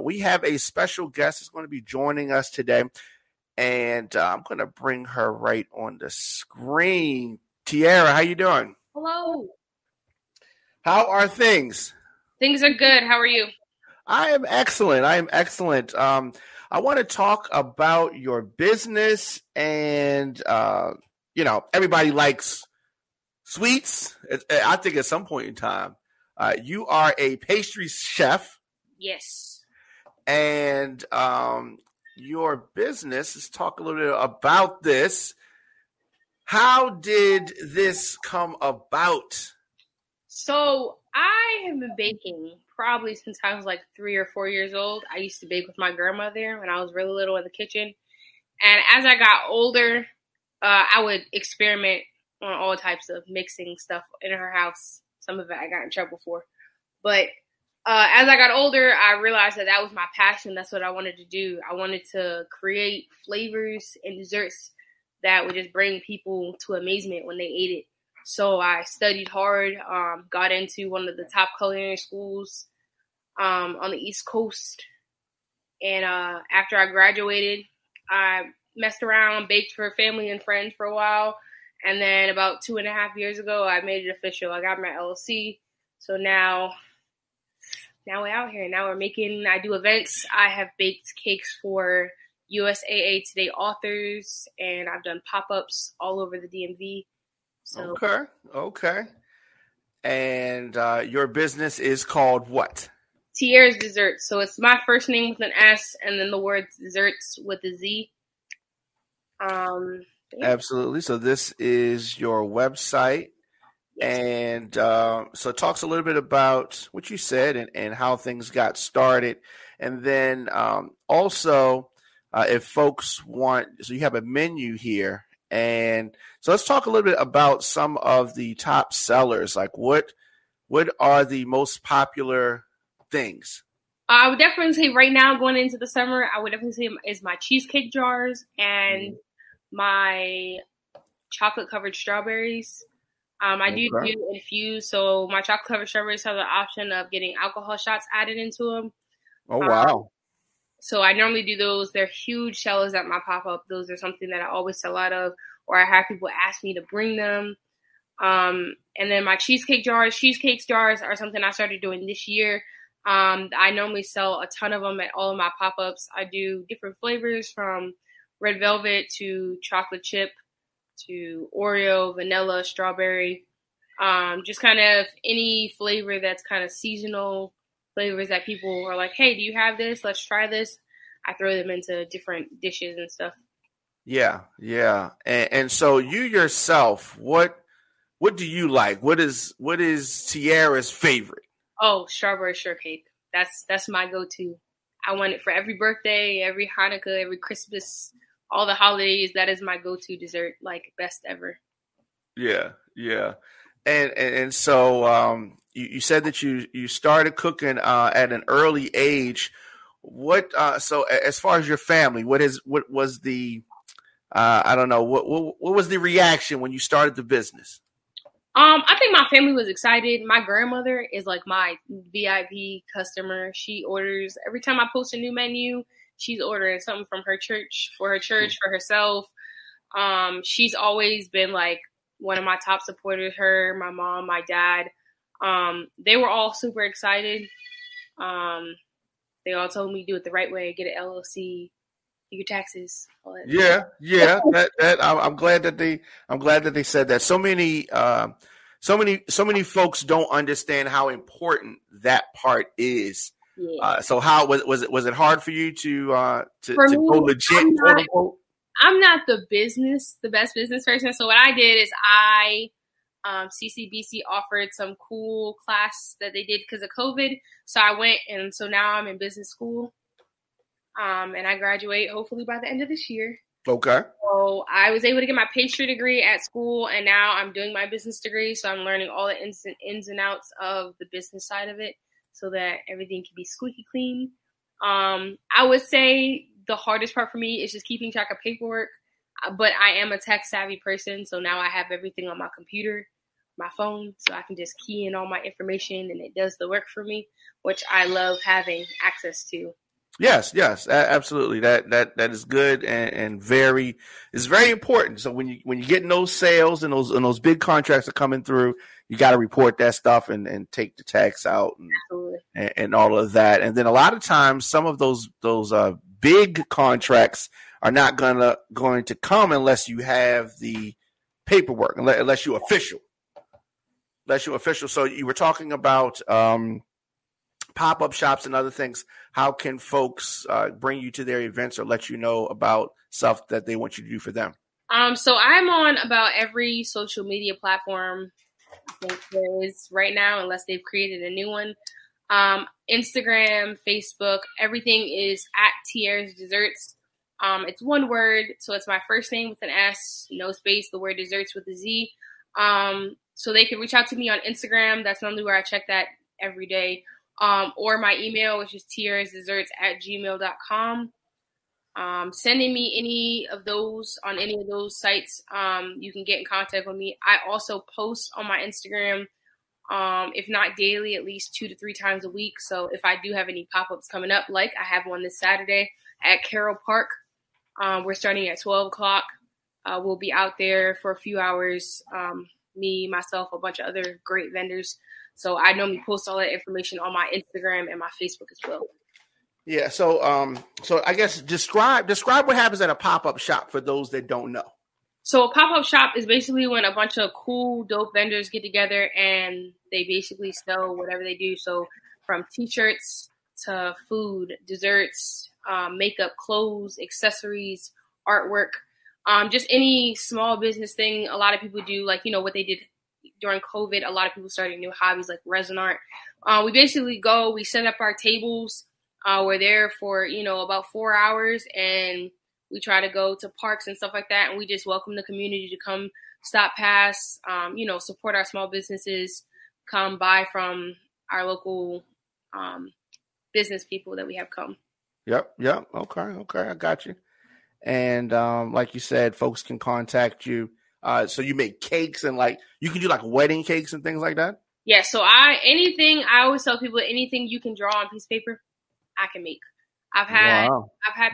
We have a special guest that's going to be joining us today, and I'm going to bring her right on the screen. Tierra, how you doing? Hello. How are things? Things are good. How are you? I am excellent. I want to talk about your business, and everybody likes sweets. I think at some point in time, you are a pastry chef. Yes. And your business. Let's talk a little bit about this. How did this come about? So I have been baking probably since I was like 3 or 4 years old. I used to bake with my grandmother when I was really little in the kitchen. And as I got older, I would experiment on all types of mixing stuff in her house. Some of it I got in trouble for. But as I got older, I realized that was my passion. That's what I wanted to do. I wanted to create flavors and desserts that would just bring people to amazement when they ate it. So I studied hard, got into one of the top culinary schools on the East Coast. And after I graduated, I messed around, baked for family and friends for a while. And then about 2.5 years ago, I made it official. I got my LLC. So now we're out here. Now I do events. I have baked cakes for USAA Today authors, and I've done pop-ups all over the DMV. So, Okay. And your business is called what? Tierras Dessertz. So it's my first name with an S, and then the word Dessertz with a Z. Yeah. Absolutely. So this is your website. Yes. And so it talks a little bit about what you said and how things got started. And then also, if folks want, so you have a menu here. And so let's talk a little bit about some of the top sellers. Like what are the most popular things? I would definitely say right now, going into the summer, I would definitely say is my cheesecake jars and my chocolate covered strawberries. I do infuse, so my chocolate covered strawberries have the option of getting alcohol shots added into them. Oh, wow. So I normally do those. They're huge sellers at my pop-up. Those are something that I always sell out of, or I have people ask me to bring them. And then my cheesecake jars are something I started doing this year. I normally sell a ton of them at all of my pop-ups. I do different flavors from red velvet to chocolate chip to Oreo, vanilla, strawberry, just kind of any flavor that's kind of seasonal flavors that people are like, hey, do you have this? Let's try this. I throw them into different dishes and stuff. Yeah. And so you yourself, what do you like? What is Tierra's favorite? Oh, strawberry shortcake. That's my go-to. I want it for every birthday, every Hanukkah, every Christmas, all the holidays. That is my go-to dessert, like best ever. Yeah. And so you said that you started cooking at an early age. So as far as your family, what was the I don't know, what was the reaction when you started the business? I think my family was excited. My grandmother is like my VIP customer. She orders every time I post a new menu. She's ordering something from her church, for herself. She's always been like one of my top supporters. Her, my mom, my dad. They were all super excited. They all told me do it the right way, get an LLC, do your taxes. All that. Yeah. I'm glad that they said that. So many folks don't understand how important that part is. Yeah. So how was it hard for you to go legit? I'm not the best business person. So what I did is CCBC offered some cool class that they did because of COVID. So I went, and so now I'm in business school. And I graduate hopefully by the end of this year. Okay. So I was able to get my pastry degree at school, and now I'm doing my business degree. So I'm learning all the ins and outs of the business side of it so that everything can be squeaky clean. I would say the hardest part for me is just keeping track of paperwork, but I am a tech savvy person. So now I have everything on my computer. my phone, so I can just key in all my information and it does the work for me, which I love having access to. Yes, absolutely. That is good and it's very important. So when you get in those sales and those big contracts are coming through, you got to report that stuff and take the tax out and all of that. And then a lot of times, some of those big contracts are not going to come unless you have the paperwork, unless you're official. So you were talking about pop-up shops and other things. How can folks bring you to their events or let you know about stuff that they want you to do for them? So I'm on about every social media platform I think there is right now, unless they've created a new one. Instagram, Facebook, everything is at Tierras Dessertz. It's one word, so it's my first name with an S, no space, the word desserts with a Z. So they can reach out to me on Instagram. That's normally where I check that every day. Or my email, which is tierrasdesserts@gmail.com. Sending me any of those on any of those sites, you can get in contact with me. I also post on my Instagram, if not daily, at least 2 to 3 times a week. So if I do have any pop-ups coming up, like I have one this Saturday at Carroll Park, we're starting at 12 o'clock. We'll be out there for a few hours, me, myself, a bunch of other great vendors. So I normally post all that information on my Instagram and my Facebook as well. Yeah. So I guess describe what happens at a pop-up shop for those that don't know. So a pop-up shop is basically when a bunch of cool, dope vendors get together and they basically sell whatever they do. So from t-shirts to food, desserts, makeup, clothes, accessories, artwork, just any small business thing. A lot of people do, like, what they did during COVID. A lot of people started new hobbies like resin art. We basically we set up our tables. We're there for, about 4 hours, and we try to go to parks and stuff like that. And we just welcome the community to come stop past, support our small businesses, come buy from our local business people that we have come. Yep. Okay. I got you. And like you said, folks can contact you. So you make cakes and you can do wedding cakes and things like that? Yeah. So I always tell people anything you can draw on a piece of paper, I can make. I've had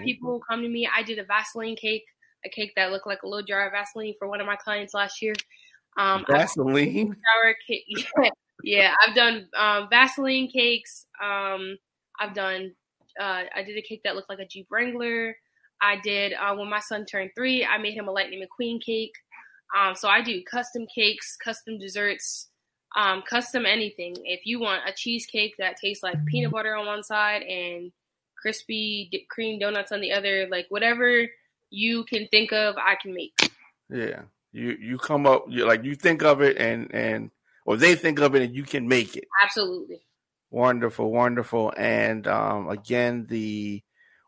people come to me. I did a Vaseline cake, a cake that looked like a little jar of Vaseline for one of my clients last year. Vaseline? Yeah. I've done Vaseline cakes. I've done, I did a cake that looked like a Jeep Wrangler. I did, when my son turned 3, I made him a Lightning McQueen cake. So I do custom cakes, custom desserts, custom anything. If you want a cheesecake that tastes like peanut butter on one side and crispy cream donuts on the other, whatever you can think of, I can make. Yeah. You come up, you think of it or they think of it and you can make it. Absolutely. Wonderful. And again, the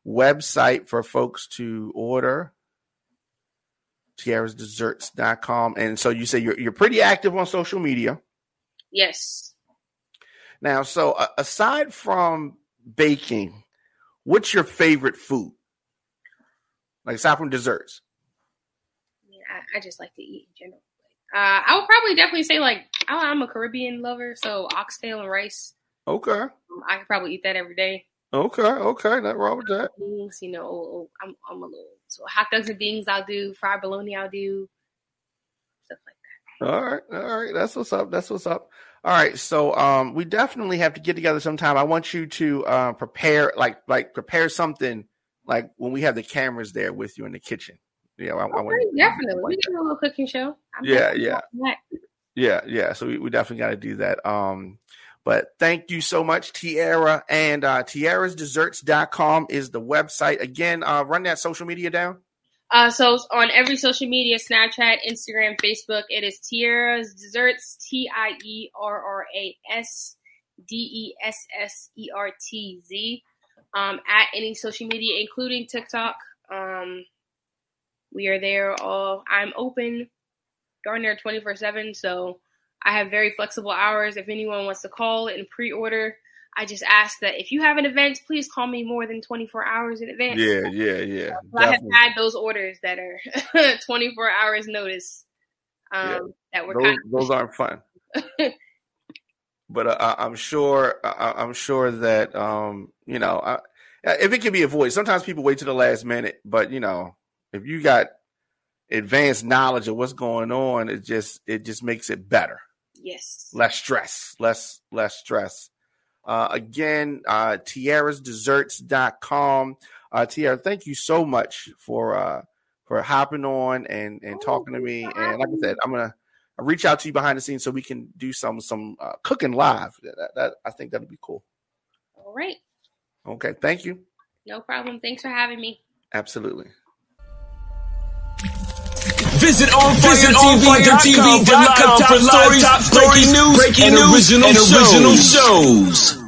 website for folks to order, tierrasdesserts.com. And so you say you're pretty active on social media. Yes. Now, so aside from baking, what's your favorite food? Aside from desserts. Yeah, I just like to eat in general. I would probably definitely say I'm a Caribbean lover, so oxtail and rice. Okay. I could probably eat that every day. Okay, nothing wrong with that. Beans, I'm a little. So hot dogs and beans I'll do, fried bologna I'll do, stuff like that. All right. That's what's up. All right, so we definitely have to get together sometime. I want you to prepare prepare something when we have the cameras there with you in the kitchen. Yeah, definitely. We do a little cooking show. Yeah. So we definitely got to do that. But thank you so much, Tierra. And tierrasdesserts.com is the website. Again, run that social media down. So on every social media, Snapchat, Instagram, Facebook, it is Tierras Dessertz, TierrasDessertz. At any social media, including TikTok. We are there I'm open, darn near 24/7. So I have very flexible hours. If anyone wants to call and pre-order, I just ask that if you have an event, please call me more than 24 hours in advance. Yeah. I have had those orders that are 24 hours notice. that were those aren't fun. But I'm sure that if it can be avoided, sometimes people wait to the last minute. But if you got advanced knowledge of what's going on, it just makes it better. Yes. Less stress. Again, Tierras.com. Tierra, thank you so much for hopping on and talking to me. And like I said, I'm gonna reach out to you behind the scenes so we can do some cooking live. That I think that'd be cool. All right. Okay. Thank you. No problem. Thanks for having me. Absolutely. Visit OnFireTV.com for live top stories, breaking news, and original shows.